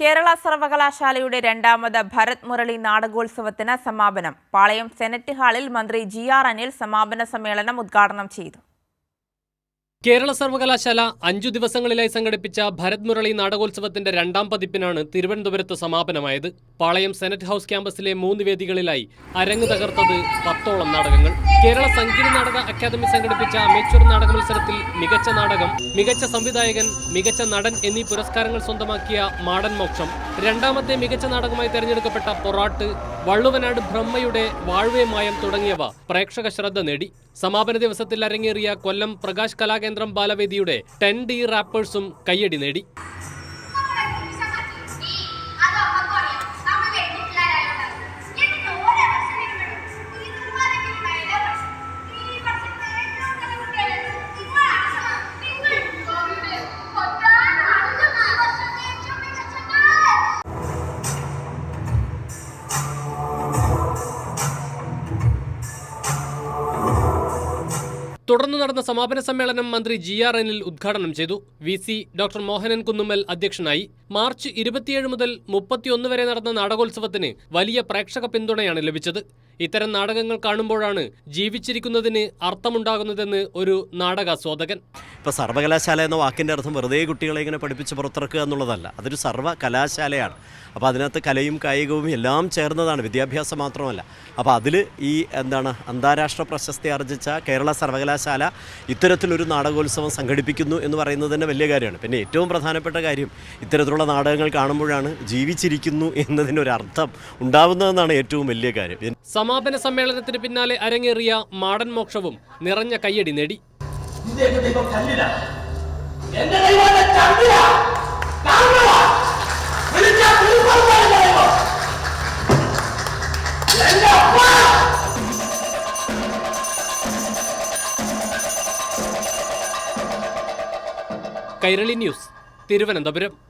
കേരള സർവകലാശാലയുടെ രണ്ടാമത് ഭരത് മുരളി നാടകോത്സവത്തിന് സമാപനം. പാളയം സെനറ്റ് ഹാളിൽ മന്ത്രി ജി.ആർ. അനിൽ സമാപന സമ്മേളനം ഉദ്ഘാടനം ചെയ്തു. കേരള സർവകലാശാല 5 ദിവസങ്ങളിലായി സംഘടിപ്പിച്ച ഭരത് മുരളി നാടകോത്സവത്തിന്റെ രണ്ടാം പതിപ്പിനാണ് തിരുവനന്തപുരത്ത് സമാപനമായത്. പാളയം സെനറ്റ് ഹൌസ് ക്യാമ്പസിലെ 3 വേദികളിലായി അരങ്ങ് തകർത്തത് 10ഓളം നാടകങ്ങൾ. കേരള സംഗീത നാടക അക്കാദമി സംഘടിപ്പിച്ച അമേച്വർ നാടക മത്സരത്തിൽ മികച്ച നാടകം, മികച്ച സംവിധായകൻ, മികച്ച നടൻ എന്നീ പുരസ്കാരങ്ങൾ സ്വന്തമാക്കിയ മാടൻ മോക്ഷം, രണ്ടാമത്തെ മികച്ച നാടകമായി തെരഞ്ഞെടുക്കപ്പെട്ട പൊറാട്ട്, വള്ളുവനാട് ബ്രഹ്മയുടെ വാഴ്വേ മായം തുടങ്ങിയവ പ്രേക്ഷക ശ്രദ്ധ നേടി. സമാപന ദിവസത്തിൽ അരങ്ങേറിയ കൊല്ലം പ്രകാശ് കലാകേന്ദ്രം ബാലവേദിയുടെ 10D റാപ്പേഴ്സും കയ്യടി നേടി. തുടർന്ന് നടന്ന സമാപന സമ്മേളനം മന്ത്രി ജി.ആർ. അനിൽ ഉദ്ഘാടനം ചെയ്തു. VC ഡോക്ടർ മോഹനൻ കുന്നുമ്മൽ അധ്യക്ഷനായി. മാർച്ച് 27 മുതൽ 31 വരെ നടന്ന നാടകോത്സവത്തിന് വലിയ പ്രേക്ഷക പിന്തുണയാണ് ലഭിച്ചത്. ഇത്തരം നാടകങ്ങൾ കാണുമ്പോഴാണ് ജീവിച്ചിരിക്കുന്നതിന് അർത്ഥമുണ്ടാകുന്നതെന്ന് ഒരു നാടകാസ്വാദകൻ. ഇപ്പോൾ സർവകലാശാല എന്ന വാക്കിൻ്റെ അർത്ഥം വെറുതെ കുട്ടികളെ ഇങ്ങനെ പഠിപ്പിച്ച് പുറത്തിറക്കുക എന്നുള്ളതല്ല. അതൊരു സർവകലാശാലയാണ്. അപ്പോൾ അതിനകത്ത് കലയും കായികവും എല്ലാം ചേർന്നതാണ്, വിദ്യാഭ്യാസം മാത്രമല്ല. അപ്പോൾ അതിൽ ഈ അന്താരാഷ്ട്ര പ്രശസ്തി ആർജിച്ച കേരള സർവകലാശാല ഇത്തരത്തിലൊരു നാടകോത്സവം സംഘടിപ്പിക്കുന്നു എന്ന് പറയുന്നത് തന്നെ വലിയ കാര്യമാണ്. പിന്നെ ഏറ്റവും പ്രധാനപ്പെട്ട കാര്യം, ഇത്തരത്തിലുള്ള നാടകങ്ങൾ കാണുമ്പോഴാണ് ജീവിച്ചിരിക്കുന്നു എന്നതിനൊരർത്ഥം ഉണ്ടാവുന്നതെന്നാണ് ഏറ്റവും വലിയ കാര്യം. സമാപന സമ്മേളനത്തിന് പിന്നാലെ അരങ്ങേറിയ മാടൻ മോക്ഷവും നിറഞ്ഞ കയ്യടി നേടി. കൈരളി ന്യൂസ്, തിരുവനന്തപുരം.